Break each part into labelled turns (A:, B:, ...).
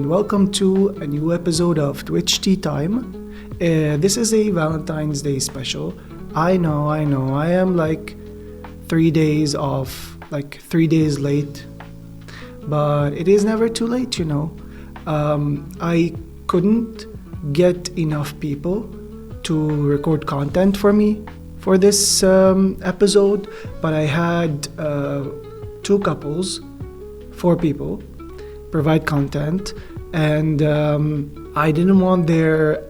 A: welcome to a new episode of Twitch Tea Time. This is a Valentine's Day special. I know, I am like 3 days off, like 3 days late, but it is never too late, I couldn't get enough people to record content for me for this episode, but I had 2 couples, 4 people provide content, and I didn't want their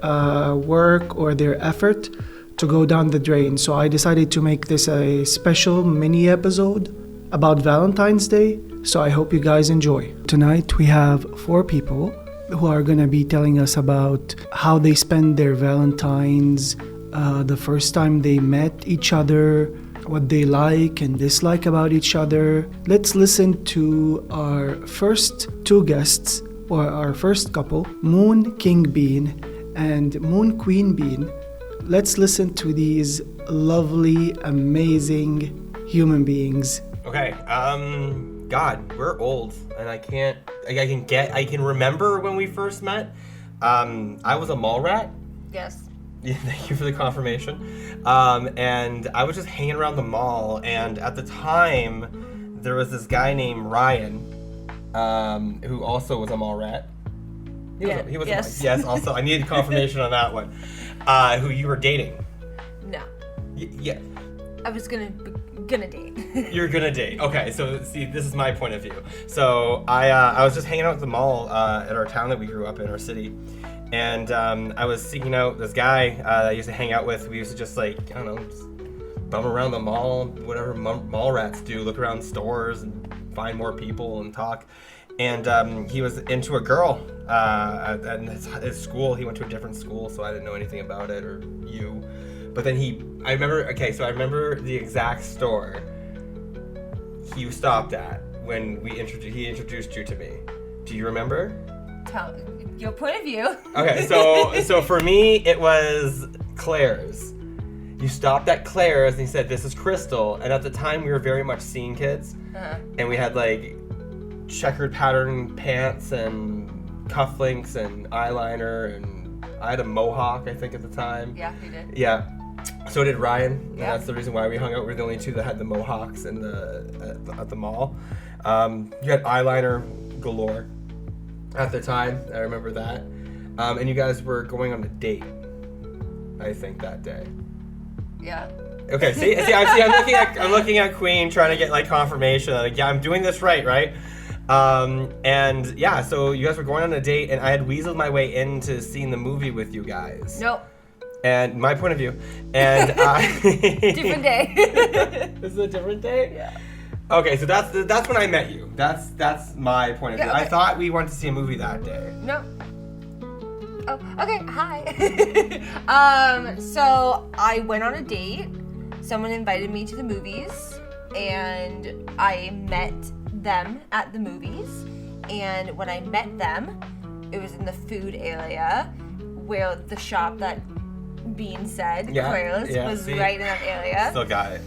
A: work or their effort to go down the drain, so I decided to make this a special mini episode about Valentine's Day, so I hope you guys enjoy. Tonight we have 4 people who are gonna be telling us about how they spend their Valentines, the first time they met each other, what they like and dislike about each other. Let's listen to our first 2 guests, or our first couple, Moon King Bean and Moon Queen Bean. Let's listen to these lovely, amazing human beings.
B: Okay, God, we're old, and I can remember when we first met. I was a mall rat.
C: Yes.
B: Yeah, thank you for the confirmation. And I was just hanging around the mall, and at the time, there was this guy named Ryan, who also was a mall rat. He was
C: yes.
B: Yes, also, I needed confirmation on that one. Who you were dating.
C: No.
B: Yeah.
C: I was gonna date.
B: You're gonna date. Okay, so see, this is my point of view. So I was just hanging out at the mall at our town that we grew up in, our city. And I was seeking out this guy that I used to hang out with. We used to just just bum around the mall, whatever mall rats do, look around stores and find more people and talk. And he was into a girl at his school. He went to a different school, so I didn't know anything about it, or you. But then I remember the exact store he stopped at when he introduced you to me. Do you remember?
C: Tell your point of view.
B: Okay, so for me, it was Claire's. You stopped at Claire's and he said, "This is Crystal." And at the time, we were very much scene kids. And we had checkered pattern pants and cufflinks and eyeliner, and I had a mohawk, I think, at the time.
C: Yeah, you did.
B: Yeah. So did Ryan. And
C: yeah.
B: that's the reason why we hung out. We're the only 2 that had the mohawks at the mall. You had eyeliner galore at the time. I remember that. And you guys were going on a date, I think, that day.
C: Yeah.
B: Okay, see, I'm looking at Queen, trying to get confirmation that I'm doing this right? And yeah, so you guys were going on a date, and I had weaseled my way into seeing the movie with you guys.
C: Nope.
B: And my point of view, and
C: different day.
B: This is a different day.
C: Yeah.
B: Okay, so that's when I met you. That's my point of view.
C: Okay.
B: I thought we went to see a movie that day.
C: No. Oh, okay. Hi. So I went on a date. Someone invited me to the movies, and I met them at the movies. And when I met them, it was in the food area, where the shop that Bean said, Claire's, was right in that area.
B: Still got it.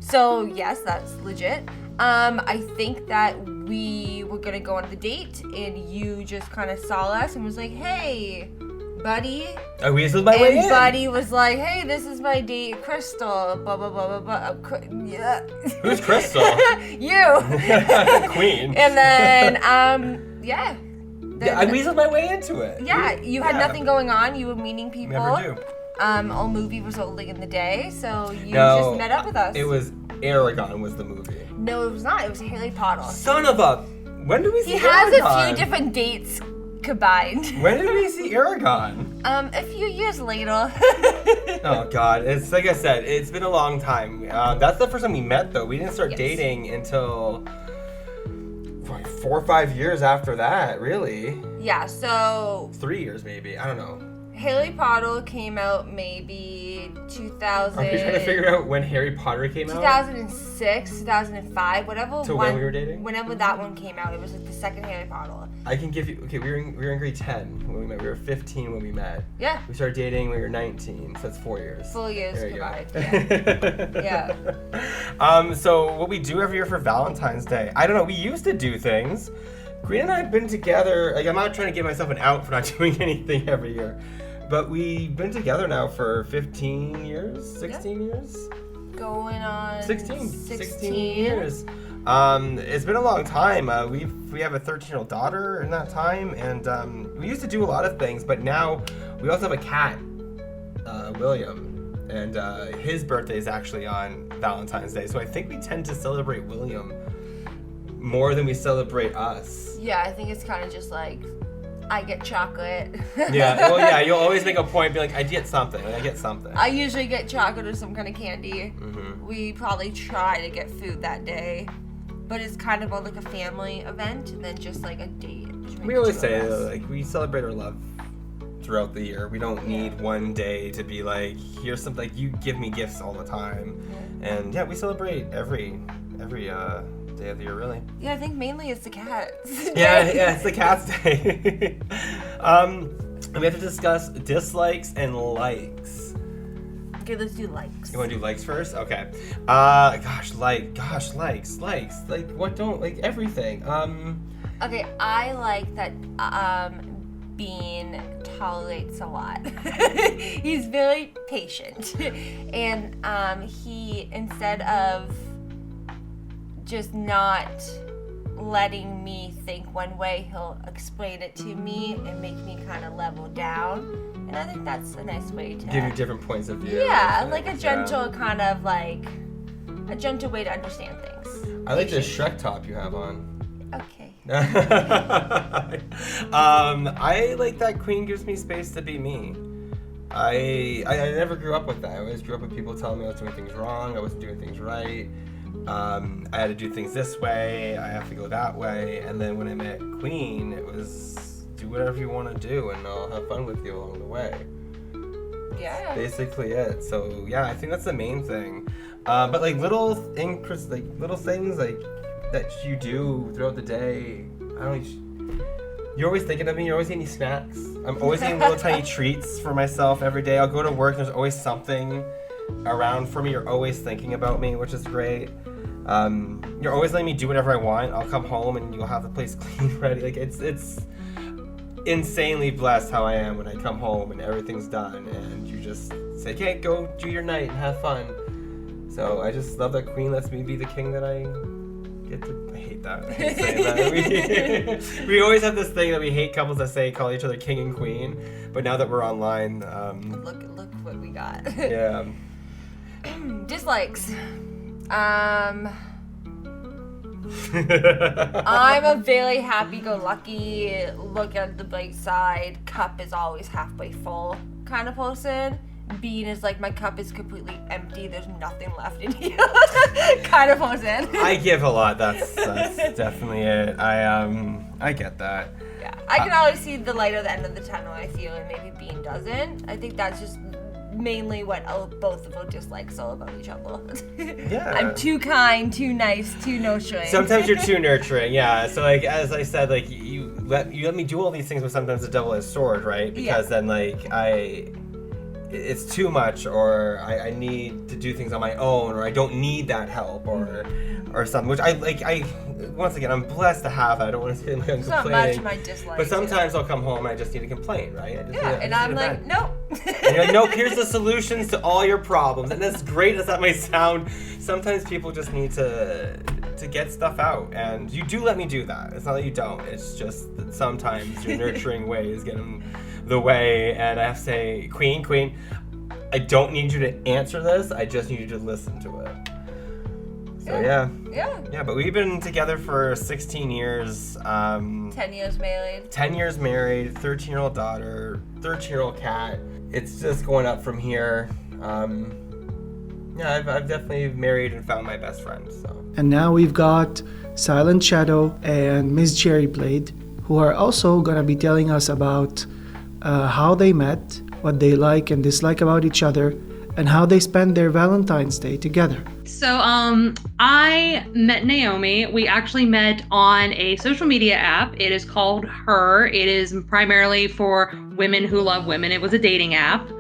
C: So yes, that's legit. I think that we were gonna go on the date, and you just kind of saw us and was like, "Hey, buddy."
B: I weaseled my way in.
C: And Buddy was like, "Hey, this is my date, Crystal." Blah blah blah blah blah. Yeah.
B: Who's Crystal?
C: You.
B: Queen.
C: And then yeah.
B: I weaseled my way into it.
C: Yeah, you had nothing going on. You were meeting people.
B: Never do.
C: All movie was only in the day, so you just met up with us.
B: It was Aragon was the movie.
C: No, it was not. It was Harry Potter.
B: Son of a... When did we see Aragon?
C: He has a few different dates combined.
B: When did we see Aragon?
C: A few years later.
B: Oh, God. It's like I said, it's been a long time. That's the first time we met, though. We didn't start dating until 4 or 5 years after that, really.
C: Yeah, so...
B: 3 years, maybe. I don't know.
C: Harry Potter came out maybe 2000...
B: Are you trying to figure out when Harry Potter came out?
C: 2006, 2005, whatever.
B: So when we were dating?
C: Whenever that one came out, it was the second Harry Potter.
B: I can give you... Okay, we were in grade 10 when we met. We were 15 when we met.
C: Yeah.
B: We started dating when we were 19, so that's 4 years.
C: 4 years
B: there
C: combined.
B: Yeah. So what we do every year for Valentine's Day, I don't know, we used to do things. Queen and I have been together, like I'm not trying to give myself an out for not doing anything every year, but we've been together now for 15 years, 16 years?
C: Going on
B: 16 years. It's been a long time. We have a 13-year-old daughter in that time, and we used to do a lot of things, but now we also have a cat, William, and his birthday is actually on Valentine's Day, so I think we tend to celebrate William more than we celebrate us.
C: Yeah, I think it's kind of just like, I get chocolate.
B: Yeah, well, yeah, you'll always make a point, be like, I get something, like, I get something.
C: I usually get chocolate or some kind of candy.
B: Mm-hmm.
C: We probably try to get food that day, but it's kind of like a family event and then just like a date.
B: We always say, like, we celebrate our love throughout the year. We don't need one day to be like, here's something, like, you give me gifts all the time. Yeah. And yeah, we celebrate every day of the year, really.
C: Yeah, I think mainly it's the cats.
B: yeah, it's the cat's day. And we have to discuss dislikes and likes.
C: Okay, let's do likes.
B: You want to do likes first? Okay. Likes. Like, what don't, like, everything.
C: Okay, I like that, Bean tolerates a lot. He's very patient. And, he, instead of just not letting me think one way, he'll explain it to me and make me kind of level down. And I think that's a nice way to
B: give you different points of view.
C: Yeah, like a gentle kind of like a gentle way to understand things.
B: I like the Shrek top you have on.
C: Okay.
B: I like that Queen gives me space to be me. I never grew up with that. I always grew up with people telling me I was doing things wrong, I wasn't doing things right. I had to do things this way, I have to go that way, and then when I met Queen, it was do whatever you want to do and I'll have fun with you along the way.
C: Yeah.
B: That's basically it. So yeah, I think that's the main thing. But like little things like that you do throughout the day, you're always thinking of me, you're always eating snacks. I'm always eating little tiny treats for myself every day. I'll go to work, there's always something around for me. You're always thinking about me, which is great. You're always letting me do whatever I want. I'll come home and you'll have the place clean, ready. Like it's insanely blessed how I am when I come home and everything's done and you just say, okay, go do your night and have fun. So I just love that Queen lets me be the king that I get to. I hate that. I hate saying that. We always have this thing that we hate couples that call each other king and queen, but now that we're online,
C: look what we got.
B: Yeah.
C: Dislikes. I'm a very happy-go-lucky, look at the bright side, cup is always halfway full kind of person. Bean is like, my cup is completely empty, there's nothing left in here kind of person.
B: I give a lot, that's definitely it. I get that.
C: Yeah, I can always see the light at the end of the tunnel, I feel, and maybe Bean doesn't. I think that's just mainly what both of our dislikes all about each other.
B: Yeah.
C: I'm too kind, too nice, too nurturing.
B: Sometimes you're too nurturing, yeah. So like as I said, like you let me do all these things, but sometimes the double-edged sword, right? Because then like it's too much, or I need to do things on my own, or I don't need that help, or something. Which I once again, I'm blessed to have that. I don't want to say like I'm complaining.
C: It's not much my dislike.
B: But sometimes I'll come home and I just need to complain, right?
C: I'm like, nope.
B: And you're like, nope, here's the solutions to all your problems. And as great as that might sound, sometimes people just need to get stuff out. And you do let me do that. It's not that you don't. It's just that sometimes your nurturing ways get in the way. And I have to say, Queen, I don't need you to answer this. I just need you to listen to it. So yeah, but we've been together for 16 years. 10
C: years married.
B: 10 years married, 13-year-old daughter, 13-year-old cat. It's just going up from here. I've definitely married and found my best friend. So.
A: And now we've got Silent Shadow and Miss Cherryblade, who are also gonna be telling us about how they met, what they like and dislike about each other, and how they spend their Valentine's Day together.
D: So I met Naomi. We actually met on a social media app. It is called Her. It is primarily for women who love women. It was a dating app.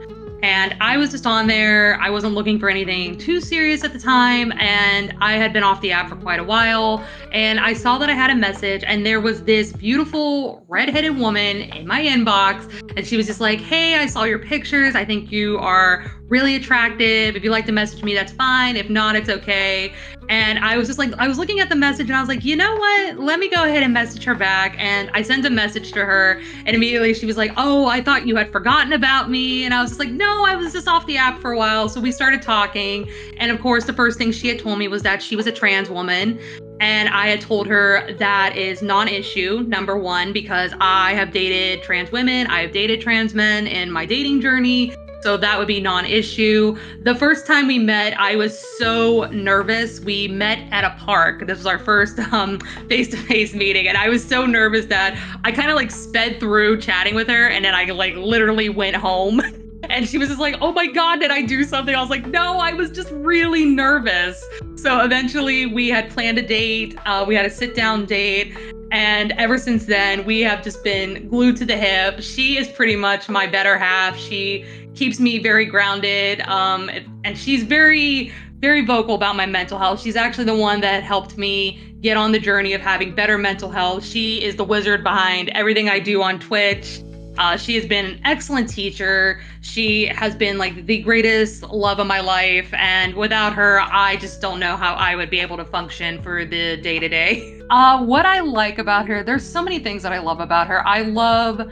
D: And I was just on there. I wasn't looking for anything too serious at the time. And I had been off the app for quite a while. And I saw that I had a message, and there was this beautiful redheaded woman in my inbox. And she was just like, hey, I saw your pictures. I think you are really attractive. If you like to message me, that's fine. If not, it's okay. And I was just like, I was looking at the message and I was like, you know what? Let me go ahead and message her back. And I sent a message to her, and immediately she was like, oh, I thought you had forgotten about me. And I was just like, no, I was just off the app for a while. So we started talking. And of course, the first thing she had told me was that she was a trans woman. And I had told her that is non-issue, number one, because I have dated trans women, I have dated trans men in my dating journey. So that would be non-issue. The first time we met, I was so nervous. We met at a park. This was our first face-to-face meeting. And I was so nervous that I kind of like sped through chatting with her. And then I like literally went home. And she was just like, oh my God, did I do something? I was like, no, I was just really nervous. So eventually we had planned a date. We had a sit-down date. And ever since then, we have just been glued to the hip. She is pretty much my better half. She keeps me very grounded. And she's very, very vocal about my mental health. She's actually the one that helped me get on the journey of having better mental health. She is the wizard behind everything I do on Twitch. She has been an excellent teacher. She has been like the greatest love of my life. And without her, I just don't know how I would be able to function for the day-to-day. What I like about her, there's so many things that I love about her. I love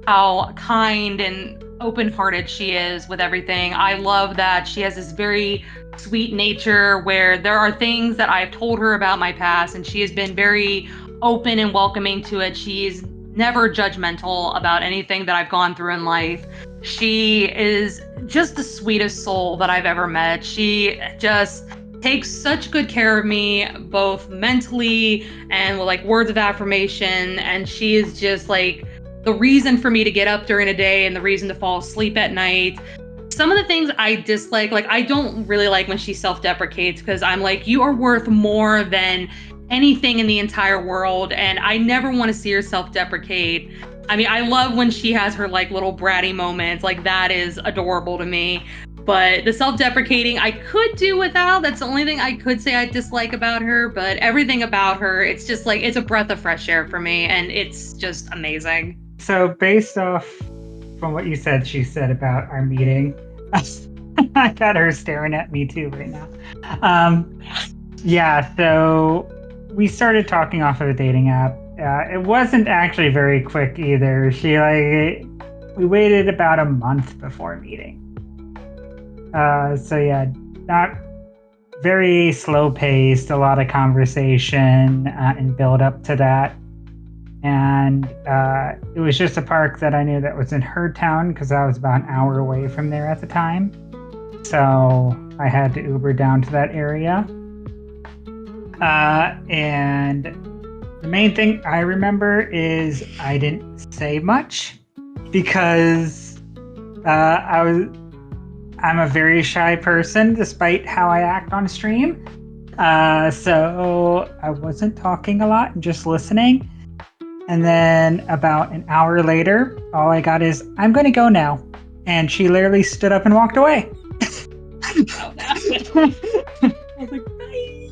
D: how kind and open-hearted she is with everything. I love that she has this very sweet nature where there are things that I've told her about my past, and she has been very open and welcoming to it. She's never judgmental about anything that I've gone through in life. She is just the sweetest soul that I've ever met. She just takes such good care of me, both mentally and with like words of affirmation. And she is just like the reason for me to get up during a day and the reason to fall asleep at night. Some of the things I dislike, like I don't really like when she self-deprecates, because I'm like, you are worth more than anything in the entire world, and I never want to see her self-deprecate. I mean, I love when she has her like little bratty moments, like that is adorable to me. But the self-deprecating I could do without. That's the only thing I could say I dislike about her. But everything about her, it's just like, it's a breath of fresh air for me, and it's just amazing.
E: So based off from what you said, she said about our meeting, I got her staring at me too right now. Yeah, so we started talking off of a dating app. It wasn't actually very quick either. We waited about a month before meeting. So yeah, not very slow paced, a lot of conversation and build up to that. And it was just a park that I knew that was in her town, because I was about an hour away from there at the time. So I had to Uber down to that area. And the main thing I remember is I didn't say much, because I'm a very shy person despite how I act on stream. So I wasn't talking a lot and just listening. And then about an hour later, all I got is, I'm going to go now. And she literally stood up and walked away. I was like, bye.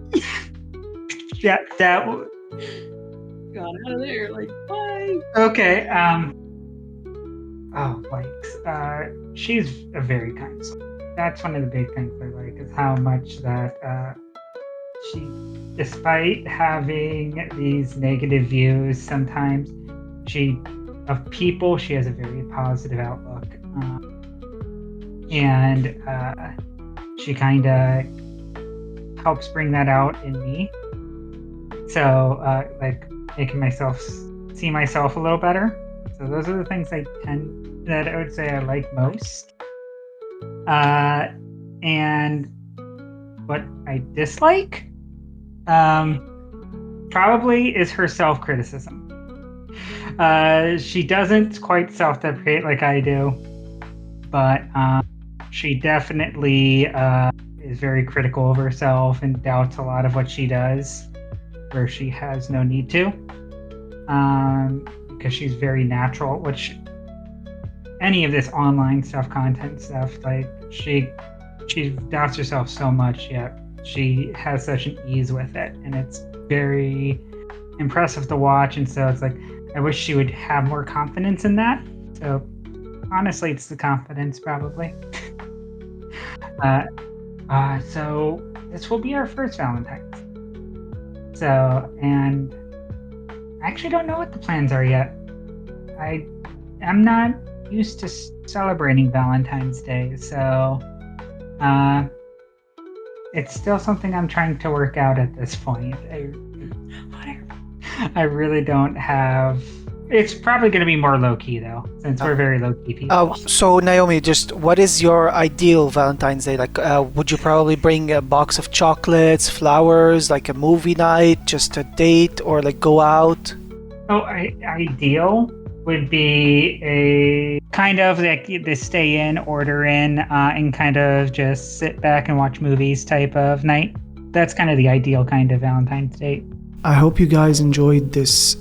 E: Yeah, that
D: Got out of there, like, bye.
E: Okay. Oh, like, she's a very kind soul. That's one of the big things I like, is how much that she, despite having these negative views sometimes, of people, she has a very positive outlook. And she kind of helps bring that out in me. So, like, making myself see myself a little better. So those are the things that I would say I like most. And what I dislike, probably is her self-criticism. She doesn't quite self-deprecate like I do, but she definitely is very critical of herself and doubts a lot of what she does, where she has no need to, because she's very natural, which any of this online stuff, content stuff. Like she doubts herself so much, yet she has such an ease with it, and it's very impressive to watch. And so it's like I wish she would have more confidence in that. So honestly, it's the confidence probably. So this will be our first Valentine's. So, and I actually don't know what the plans are yet. I'm not used to celebrating Valentine's Day, so it's still something I'm trying to work out at this point. I really don't have. It's probably going to be more low key though, since we're very low key people.
A: So Naomi, just what is your ideal Valentine's Day? Like, would you probably bring a box of chocolates, flowers, like a movie night, just a date, or like go out?
E: Oh, ideal would be a kind of like the stay in, order in, and kind of just sit back and watch movies type of night. That's kind of the ideal kind of Valentine's date.
A: I hope you guys enjoyed this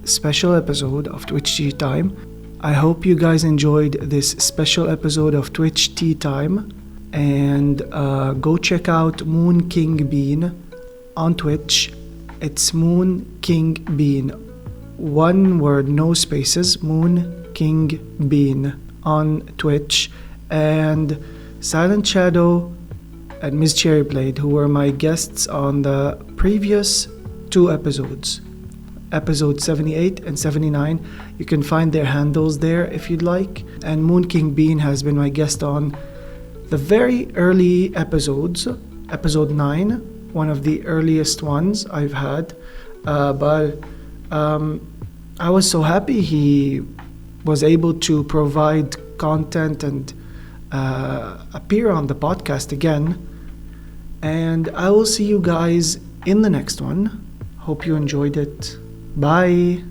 A: special episode of Twitch Tea Time. I hope you guys enjoyed this special episode of Twitch Tea Time. And go check out Moon King Bean on Twitch. It's Moon King Bean. One word, no spaces. Moon King Bean on Twitch. And Silent Shadow and Miss Cherryblade, who were my guests on the previous 2 episodes, episode 78 and 79. You can find their handles there if you'd like. And Moon King Bean has been my guest on the very early episodes, episode 9, one of the earliest ones I've had. But I was so happy he was able to provide content and appear on the podcast again. And I will see you guys in the next one. Hope you enjoyed it. Bye.